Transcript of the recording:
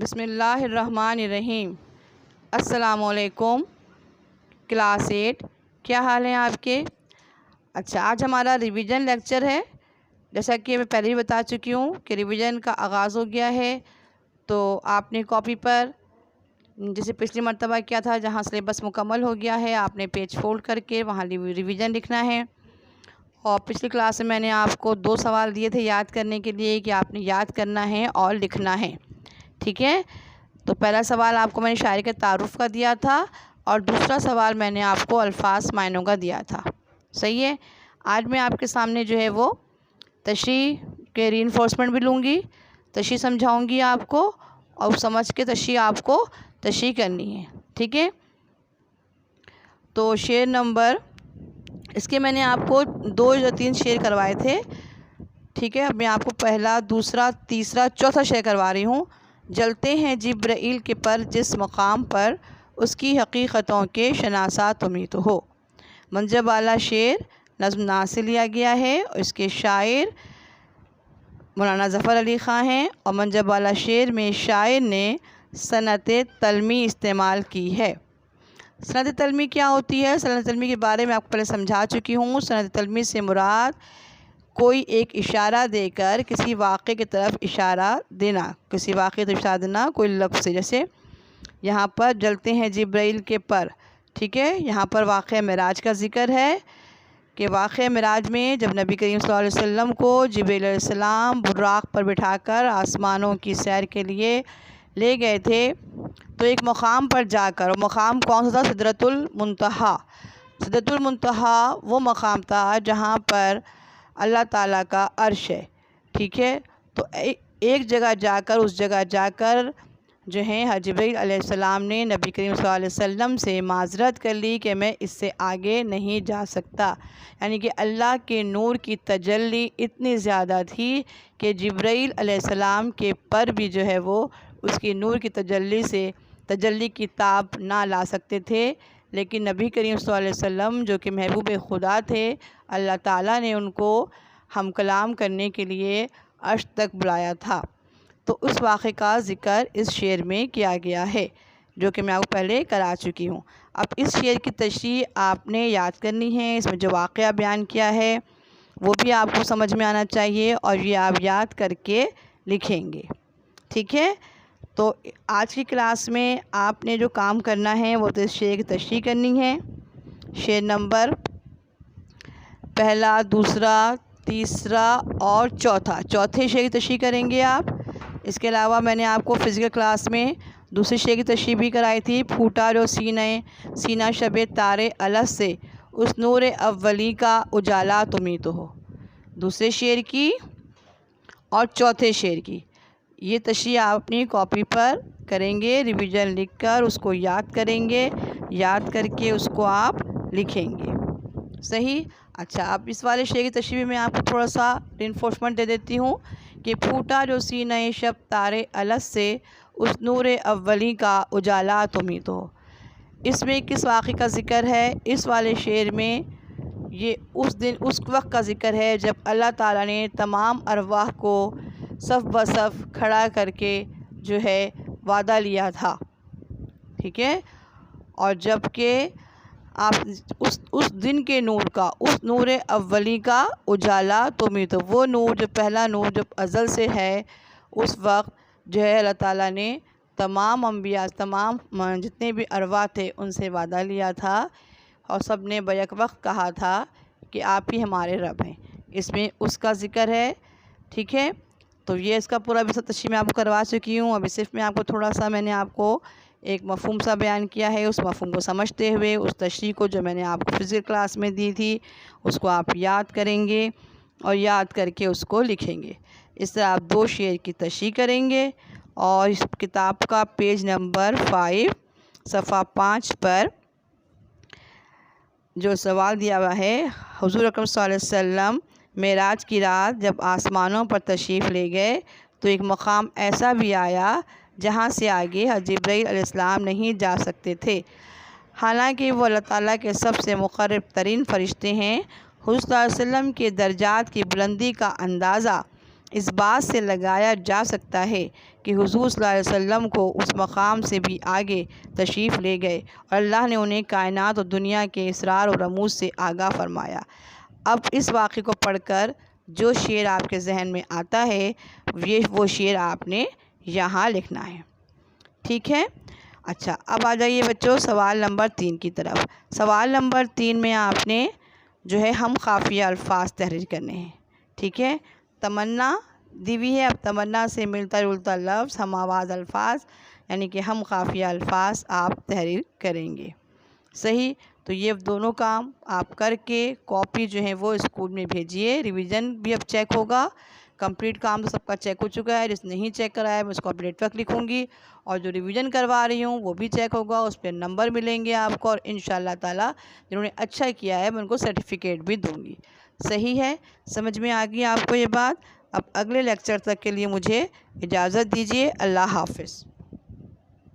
بسم اللہ الرحمن الرحیم۔ السلام علیکم کلاس 8، کیا حال ہیں آپ کے؟ اچھا، آج ہمارا ریویژن لیکچر ہے۔ جیسا کہ میں پہلے ہی بتا چکی ہوں کہ ریویژن کا آغاز ہو گیا ہے، تو آپ نے کاپی پر جیسے پچھلی مرتبہ کیا تھا، جہاں سلیبس مکمل ہو گیا ہے، آپ نے پیج فولڈ کر کے وہاں ریویژن لکھنا ہے۔ اور پچھلی کلاس میں میں نے آپ کو 2 سوال دیے تھے یاد کرنے کے لیے کہ آپ نے یاد کرنا ہے اور لکھنا ہے، ٹھیک ہے؟ تو پہلا سوال آپ کو میں نے شاعری کے تعارف کا دیا تھا، اور دوسرا سوال میں نے آپ کو الفاظ معنوں کا دیا تھا، صحیح ہے؟ آج میں آپ کے سامنے جو ہے وہ تشریح کے ری انفورسمنٹ بھی لوں گی، تشریح سمجھاؤں گی آپ کو، اور سمجھ کے تشریح آپ کو تشریح کرنی ہے، ٹھیک ہے؟ تو شعر نمبر، اس کے میں نے آپ کو 2 یا 3 شعر کروائے تھے، ٹھیک ہے؟ اب میں آپ کو پہلا، دوسرا، تیسرا، چوتھا شعر کروا رہی ہوں۔ جلتے ہیں جبرائیل کے پر جس مقام پر، اس کی حقیقتوں کے شناسا تمہیں تو ہو۔ منجب والا شعر نظم ناز سے لیا گیا ہے، اور اس کے شاعر مولانا ظفر علی خاں ہیں، اور منجب والا شعر میں شاعر نے صنعت تلمی استعمال کی ہے۔ صنعت تلمی کیا ہوتی ہے؟ صنعت تلمی کے بارے میں آپ کو پہلے سمجھا چکی ہوں۔ صنعت تلمی سے مراد کوئی ایک اشارہ دے کر کسی واقعے کی طرف اشارہ دینا، کسی واقعے کی طرف اشارہ دینا کوئی لفظ سے، جیسے یہاں پر جلتے ہیں جبرائیل کے پر، ٹھیک ہے؟ یہاں پر واقعہ معراج کا ذکر ہے کہ واقعہ معراج میں جب نبی کریم صلی اللہ علیہ وسلم کو جبرائیل علیہ السلام براق پر بٹھا کر آسمانوں کی سیر کے لیے لے گئے تھے، تو ایک مقام پر جا کر، اور مقام کون سا تھا؟ سدرۃ المنتہا۔ سدرۃ المنتہا وہ مقام تھا جہاں پر اللہ تعالیٰ کا عرش ہے، ٹھیک ہے؟ تو ایک جگہ جا کر، اس جگہ جا کر جو ہے جبرائیل علیہ السلام نے نبی کریم صلی اللہ علیہ وسلم سے معذرت کر لی کہ میں اس سے آگے نہیں جا سکتا، یعنی کہ اللہ کے نور کی تجلی اتنی زیادہ تھی کہ جبرائیل علیہ السلام کے پر بھی جو ہے وہ اس کی نور کی تجلی سے تجلی کی تاب نہ لا سکتے تھے، لیکن نبی کریم صلی اللہ علیہ وسلم جو کہ محبوب خدا تھے، اللہ تعالیٰ نے ان کو ہم کلام کرنے کے لیے عرش تک بلایا تھا۔ تو اس واقعے کا ذکر اس شعر میں کیا گیا ہے، جو کہ میں آپ کو پہلے کرا چکی ہوں۔ اب اس شعر کی تشریح آپ نے یاد کرنی ہے، اس میں جو واقعہ بیان کیا ہے وہ بھی آپ کو سمجھ میں آنا چاہیے، اور یہ آپ یاد کر کے لکھیں گے، ٹھیک ہے؟ تو آج کی کلاس میں آپ نے جو کام کرنا ہے وہ تو اس شعر کی تشریح کرنی ہے۔ شعر نمبر پہلا، دوسرا، تیسرا اور چوتھے شعر کی تشریح کریں گے آپ۔ اس کے علاوہ میں نے آپ کو فزیکل کلاس میں دوسرے شعر کی تشریح بھی کرائی تھی، پھوٹا جو سینہ شب تارے الست سے، اس نور اولی کا اجالا تمہیں تو ہو۔ دوسرے شعر کی اور چوتھے شعر کی یہ تشریح آپ اپنی کاپی پر کریں گے، ریویژن لکھ کر اس کو یاد کریں گے، یاد کر کے اس کو آپ لکھیں گے، صحیح؟ اچھا، اب اس والے شعر کی تشریح میں آپ کو تھوڑا سا رینفورسمنٹ دے دیتی ہوں کہ پھوٹا جو سینہ شب تارے الست سے، اس نور اولی کا اجالا تمہیں تو ہو۔ اس میں کس واقعے کا ذکر ہے؟ اس والے شعر میں یہ اس وقت کا ذکر ہے جب اللہ تعالیٰ نے تمام ارواح کو صف بصف کھڑا کر کے جو ہے وعدہ لیا تھا، ٹھیک ہے؟ اور جب کہ آپ اس دن کے نور کا، اس نور اولی کا اجالا تمہیں تو، وہ نور جو پہلا نور جو ازل سے ہے، اس وقت جو ہے اللہ تعالیٰ نے تمام انبیاء، تمام جتنے بھی ارواح تھے ان سے وعدہ لیا تھا، اور سب نے بیک وقت کہا تھا کہ آپ ہی ہمارے رب ہیں۔ اس میں اس کا ذکر ہے، ٹھیک ہے؟ تو یہ اس کا پورا بھی تشریح میں آپ کو کروا چکی ہوں۔ ابھی صرف میں آپ کو تھوڑا سا میں نے آپ کو ایک مفہوم سا بیان کیا ہے، اس مفہوم کو سمجھتے ہوئے اس تشریح کو جو میں نے آپ کو فزیکل کلاس میں دی تھی اس کو آپ یاد کریں گے، اور یاد کر کے اس کو لکھیں گے۔ اس طرح آپ 2 شعر کی تشریح کریں گے، اور اس کتاب کا پیج نمبر 5 صفحہ 5 پر جو سوال دیا ہوا ہے، حضور اکرم صلی اللہ علیہ وسلم معراج کی رات جب آسمانوں پر تشریف لے گئے تو ایک مقام ایسا بھی آیا جہاں سے آگے جبرائیل علیہ السلام نہیں جا سکتے تھے، حالانکہ وہ اللہ تعالیٰ کے سب سے مقرب ترین فرشتے ہیں۔ حضور صلی اللہ علیہ وسلم کے درجات کی بلندی کا اندازہ اس بات سے لگایا جا سکتا ہے کہ حضور صلی اللہ علیہ وسلم کو اس مقام سے بھی آگے تشریف لے گئے اور اللہ نے انہیں کائنات اور دنیا کے اسرار و رموز سے آگاہ فرمایا۔ اب اس واقعے کو پڑھ کر جو شعر آپ کے ذہن میں آتا ہے وہ شعر آپ نے یہاں لکھنا ہے، ٹھیک ہے؟ اچھا، اب آ جائیے بچوں سوال نمبر 3 کی طرف۔ سوال نمبر 3 میں آپ نے جو ہے ہم قافیہ الفاظ تحریر کرنے ہیں، ٹھیک ہے؟ تمنا دی ہوئی ہے، اب تمنا سے ملتا جلتا لفظ ہم آواز الفاظ یعنی کہ ہم قافیہ الفاظ آپ تحریر کریں گے، صحیح؟ تو یہ دونوں کام آپ کر کے کاپی جو ہے وہ اسکول میں بھیجیے۔ ریویژن بھی اب چیک ہوگا، کمپلیٹ کام تو سب کا چیک ہو چکا ہے، جس نے نہیں چیک کرایا میں اس کو اپڈیٹ ورک لکھوں گی، اور جو ریویژن کروا رہی ہوں وہ بھی چیک ہوگا، اس پہ نمبر ملیں گے آپ کو، اور انشاءاللہ تعالیٰ جنہوں نے اچھا کیا ہے میں ان کو سرٹیفکیٹ بھی دوں گی، صحیح ہے؟ سمجھ میں آ گئی آپ کو یہ بات؟ اب اگلے لیکچر تک کے لیے مجھے اجازت دیجیے، اللہ حافظ۔